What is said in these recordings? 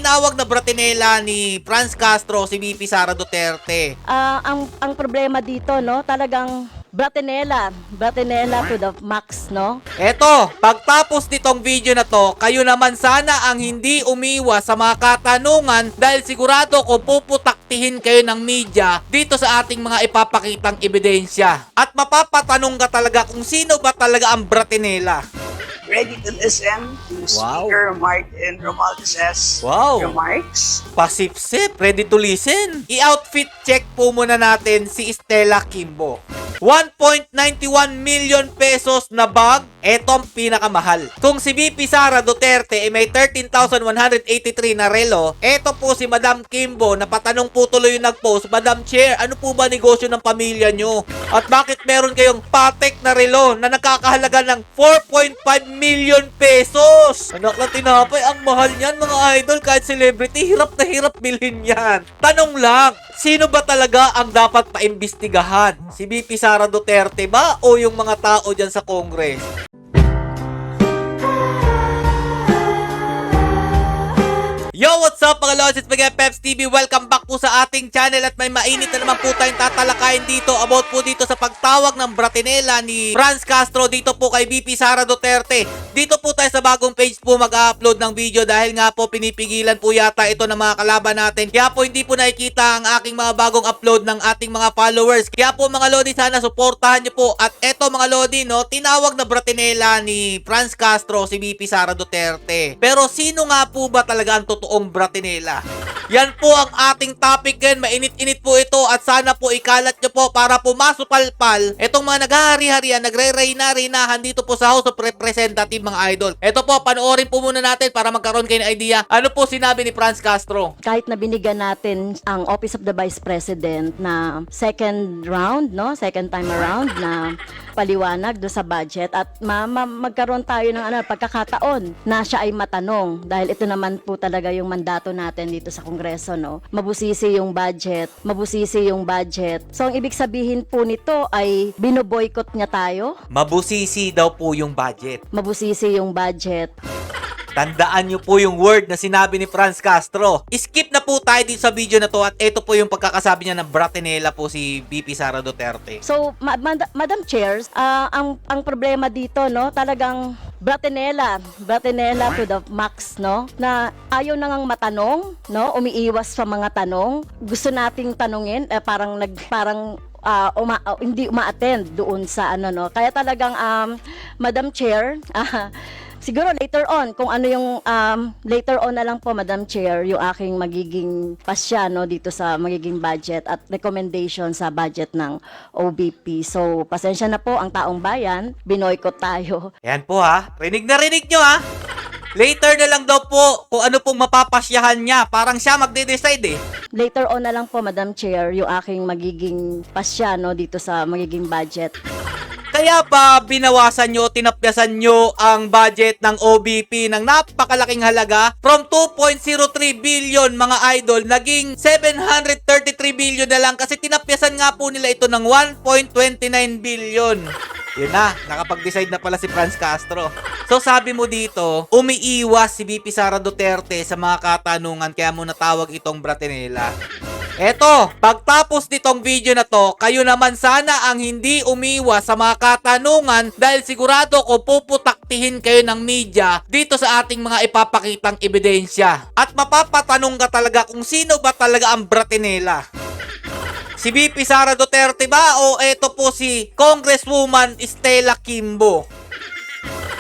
tinawag na bratinela ni Franz Castro si VP Sara Duterte. Ang problema dito, no, talagang bratinela to the max, no? Eto, pagtapos nitong video na to, kayo naman sana ang hindi umiwas sa mga katanungan dahil sigurado ko puputaktihin kayo ng media dito sa ating mga ipapakitang ebidensya. At mapapatanong ka talaga kung sino ba talaga ang bratinela. Ready to listen to Speaker Martin Romualdez's remarks? Pasipsip, ready to listen. I-outfit check po muna natin si Stella Kimbo. 1.91 million pesos na bag, etong pinakamahal. Kung si VP Sara Duterte ay may 13,183 na relo, eto po si Madam Kimbo, napatanong po tuloy yung nag-post, Madam Chair, ano po ba negosyo ng pamilya nyo? At bakit meron kayong Patek na relo na nakakahalaga ng 4.5 million pesos? Anak na tinapay, ang mahal niyan mga idol, kahit celebrity, hirap na hirap bilhin yan. Tanong lang, sino ba talaga ang dapat paimbestigahan? Si VP Sara Duterte ba o yung mga tao dyan sa Congress? Yo, what's up mga lods? It's Miguel Peps TV. Welcome back po sa ating channel at may mainit na naman po tayong tatalakayin dito about po dito sa pagtawag ng bratinela ni Franz Castro dito po kay VP Sara Duterte. Dito po tayo sa bagong page po mag-upload ng video dahil nga po pinipigilan po yata ito ng mga kalaban natin. Kaya po hindi po nakikita ang aking mga bagong upload ng ating mga followers. Kaya po mga lodi, sana suportahan nyo po. At eto mga lodi, no, tinawag na bratinela ni Franz Castro si VP Sara Duterte. Pero sino nga po ba talaga ang totoong bratinela? Yan po ang ating topic ngayon. Mainit-init po ito at sana po ikalat nyo po para po masupalpal itong mga naghahari-harian, nagre-reyna-reynahan dito po sa House of Representatives mga idol. Ito po, panoorin po muna natin para magkaroon kayo ng idea ano po sinabi ni Franz Castro. Kahit na binigyan natin ang Office of the Vice President na second round, no, second time around na paliwanag do sa budget at magkaroon tayo ng pagkakataon na siya ay matanong dahil ito naman po talaga yung mandato natin dito sa Kongreso, no. Mabusisi yung budget. So ang ibig sabihin po nito ay binoboykot niya tayo. Mabusisi daw po yung budget. Mabusisi yung budget. Tandaan nyo po yung word na sinabi ni Franz Castro. Skip na po tayo dito sa video na to at ito po yung pagkakasabi niya na bratinela po si VP Sara Duterte. So, Madam Chairs, ang problema dito, no, talagang bratinela to the max, no, na ayaw na ngang matanong, no, umiiwas sa mga tanong. Gusto nating tanungin, hindi uma-attend doon sa no. Kaya talagang Madam Chair, siguro later on, kung ano yung later on na lang po, Madam Chair, yung aking magiging pasya, no, dito sa magiging budget at recommendation sa budget ng OBP. So, pasensya na po ang taong bayan, binoykot tayo. Yan po ha, rinig na rinig nyo ha. Later na lang daw po kung ano pong mapapasyahan niya. Parang siya magde-decide eh. Later on na lang po, Madam Chair, yung aking magiging pasya, no, dito sa magiging budget. Kaya ba binawasan nyo, tinapyasan nyo ang budget ng OBP ng napakalaking halaga from 2.03 billion mga idol naging 733 billion na lang kasi tinapyasan nga po nila ito ng 1.29 billion. Yun na, nakapag-decide na pala si Franz Castro. So sabi mo dito, umiiwas si VP Sara Duterte sa mga katanungan kaya mo natawag itong bratinela. Eto, pagtapos nitong video na to, kayo naman sana ang hindi umiwas sa mga katanungan dahil sigurado ko puputaktihin kayo ng media dito sa ating mga ipapakitang ebidensya. At mapapatanong ka talaga kung sino ba talaga ang bratinela. Si VP Sara Duterte ba o eto po si Congresswoman Stella Kimbo?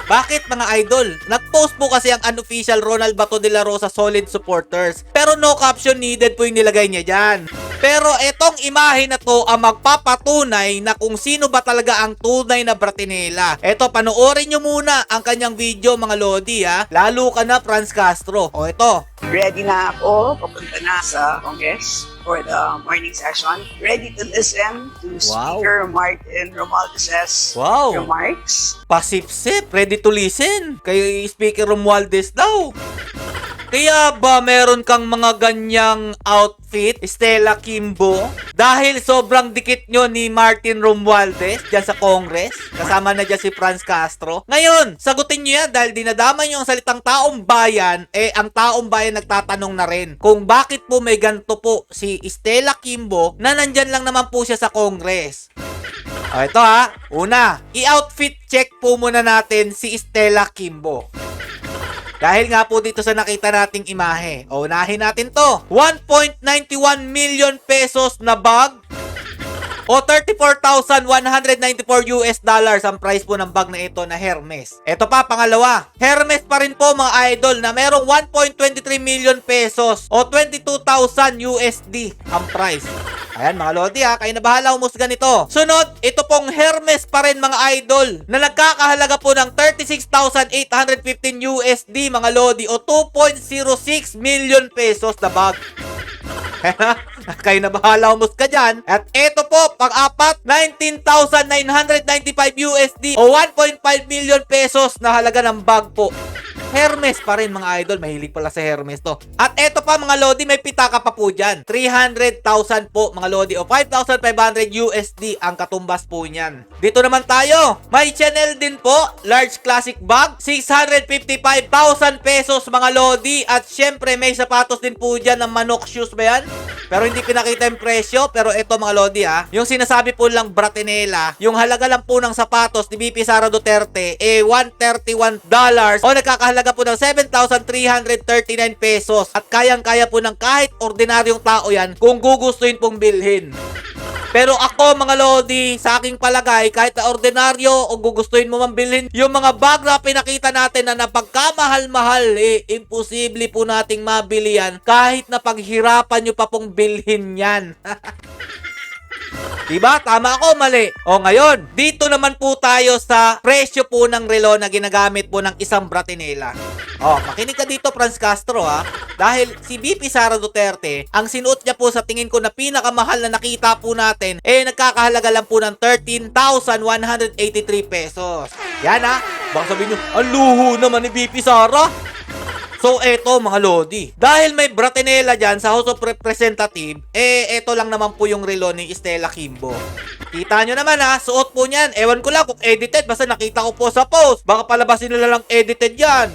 Bakit mga idol? Nag-post po kasi ang unofficial Ronald Bato de la Rosa solid supporters. Pero no caption needed po yung nilagay niya dyan. Pero etong imahe na to ang magpapatunay na kung sino ba talaga ang tunay na bratinela. Eto, panoorin nyo muna ang kanyang video mga lodi ha. Lalo ka na Franz Castro. O eto. Ready na ako, papunta na sa Congress for the morning session. Ready to listen to Speaker Martin Romualdez's remarks. Pasipsip, ready to listen. Kay Speaker Romualdez daw. Kaya ba meron kang mga ganyang outfit, Stella Kimbo? Dahil sobrang dikit nyo ni Martin Romualdez dyan sa Congress? Kasama na dyan si Franz Castro? Ngayon, sagutin nyo yan dahil dinadama nyo ang salitang taong bayan, ang taong bayan nagtatanong na rin kung bakit po may ganito po si Stella Kimbo na nandyan lang naman po siya sa Congress. O ito ha, una, i-outfit check po muna natin si Stella Kimbo. Dahil nga po dito sa nakita nating imahe. O, unahin natin to. 1.91 million pesos na bag o 34,194 US dollars ang price po ng bag na ito na Hermes. Ito pa, pangalawa. Hermes pa rin po mga idol na merong 1.23 million pesos o 22,000 USD ang price. Ayan mga Lodi ha, kayo na bahala umusga nito. Sunod, ito pong Hermes pa rin mga idol na nagkakahalaga po ng 36,815 USD mga Lodi o 2.06 million pesos na bag. Kayo na bahala umusga dyan. At ito po, pang-apat, 19,995 USD o 1.5 million pesos na halaga ng bag po. Hermes pa rin mga idol. Mahilig pala sa Hermes to. At eto pa mga Lodi, may pitaka pa po dyan. 300,000 po mga Lodi o 5,500 USD ang katumbas po niyan. Dito naman tayo. May Chanel din po. Large classic bag. 655,000 pesos mga Lodi. At syempre may sapatos din po dyan ng Manok shoes ba yan? Pero hindi pinakita yung presyo. Pero eto mga Lodi ha. Yung sinasabi po lang Bratinela. Yung halaga lang po ng sapatos ni BP Sara Duterte $131 o nagkakahalaga po ng 7,339 pesos at kayang-kaya po ng kahit ordinaryong tao yan kung gugustuhin pong bilhin. Pero ako mga Lodi, sa aking palagay, kahit na ordinaryo o gugustuhin mo man bilhin, yung mga bag na pinakita natin na napagkamahal-mahal, imposible po nating mabili yan kahit na paghirapan nyo pa pong bilhin yan. Diba? Tama ako, mali. O ngayon, dito naman po tayo sa presyo po ng relo na ginagamit po ng isang Bratinela. O, makinig ka dito, Franz Castro ha. Dahil si BP Sara Duterte, ang sinuot niya po sa tingin ko na pinakamahal na nakita po natin, nagkakahalaga lang po ng 13,183 pesos. Yan ha. Baka sabihin nyo, ang luho naman ni BP Sara. So, eto mga Lodi. Dahil may Bratinela dyan sa House of Representatives, eto lang naman po yung relo ni Stella Kimbo. Kita nyo naman ha, suot po niyan. Ewan ko lang kung edited, basta nakita ko po sa post. Baka palabasin nila lang edited yan.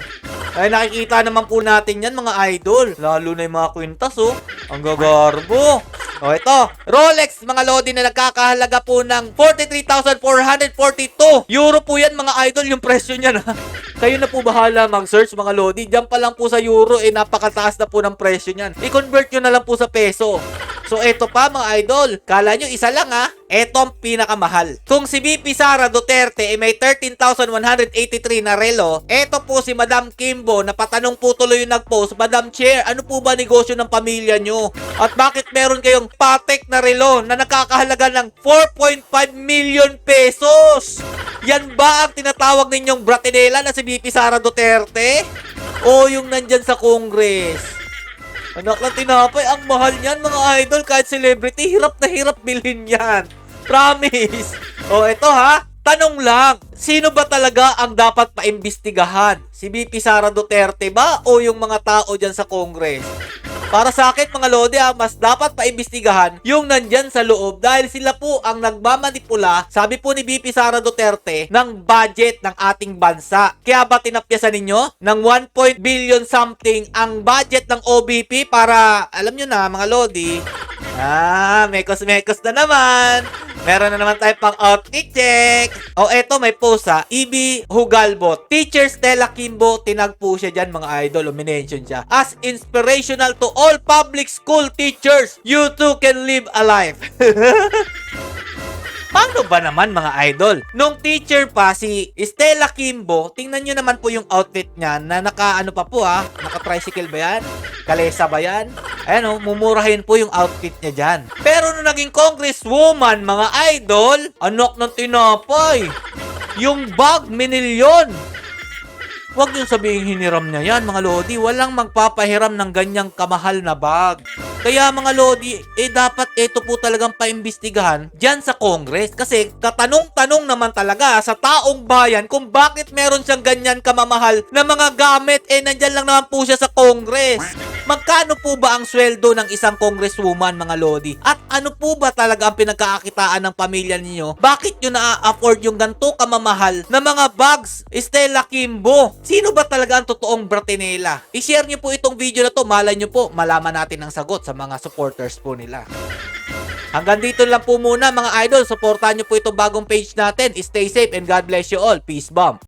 Ay, nakikita naman po natin yan mga idol. Lalo na yung mga kwintas oh. Ang gagarbo. O ito, Rolex mga Lodi na nagkakahalaga po ng 43,442 euro po yan mga idol, yung presyo niyan ha. Kayo na po bahala mag-search mga Lodi. Diyan pa lang po sa euro, napakataas na po ng presyo niyan. I-convert nyo na lang po sa peso. So eto pa mga idol, kala nyo isa lang ha, eto ang pinakamahal. Kung si BP Sara Duterte may 13,183 na relo, eto po si Madam Kimbo na patanong po tuloy yung nag-post, Madam Chair, ano po ba negosyo ng pamilya nyo? At bakit meron kayong Patek na relo na nakakahalaga ng 4.5 million pesos? Yan ba ang tinatawag ninyong Bratinela na si BP Sara Duterte? O yung nandyan sa Congress? Anak na tinapay, ang mahal niyan mga idol. Kahit celebrity, hirap na hirap bilhin yan. Promise. O eto ha, tanong lang, sino ba talaga ang dapat paimbestigahan? Si BP Sara Duterte ba o yung mga tao dyan sa Congress? Para sa akin mga Lodi mas dapat paimbestigahan yung nandyan sa loob dahil sila po ang nagmamanipula, sabi po ni BP Sara Duterte, ng budget ng ating bansa. Kaya ba tinapyasan ninyo ng 1 billion something ang budget ng OBP para, alam nyo na mga Lodi, mekos-mekos na naman. Meron na naman tayo pang outfit check. O eto may post ha, EB Hugalbot. Teacher Stella Kimbo, tinag po siya dyan mga idol, minention siya. As inspirational to all public school teachers, you too can live a life. Paano ba naman mga idol? Nung teacher pa si Stella Kimbo, tingnan nyo naman po yung outfit niya na naka-ano pa po naka-tricycle ba yan? Kalesa ba yan? Ayan mumurahin po yung outfit niya dyan. Pero nung naging congresswoman mga idol, anak ng tinapay. Yung bag, minilyon. Huwag yung sabihin hiniram niya yan mga Lodi. Walang magpapahiram ng ganyang kamahal na bag. Kaya mga Lodi, dapat ito po talagang paimbestigahan dyan sa Congress. Kasi katanong-tanong naman talaga sa taong bayan kung bakit meron siyang ganyan kamamahal na mga gamit. Nandyan lang naman po siya sa Congress. Magkano po ba ang sweldo ng isang congresswoman, mga Lodi? At ano po ba talaga ang pinagkakakitaan ng pamilya ninyo? Bakit nyo na-afford yung ganito kamamahal na mga bags? Stella Kimbo, sino ba talaga ang totoong Bratinela? I-share nyo po itong video na to. Malay nyo po, malaman natin ang sagot sa mga supporters po nila. Hanggang dito lang po muna mga idol. Supportahan nyo po itong bagong page natin. Stay safe and God bless you all. Peace bomb.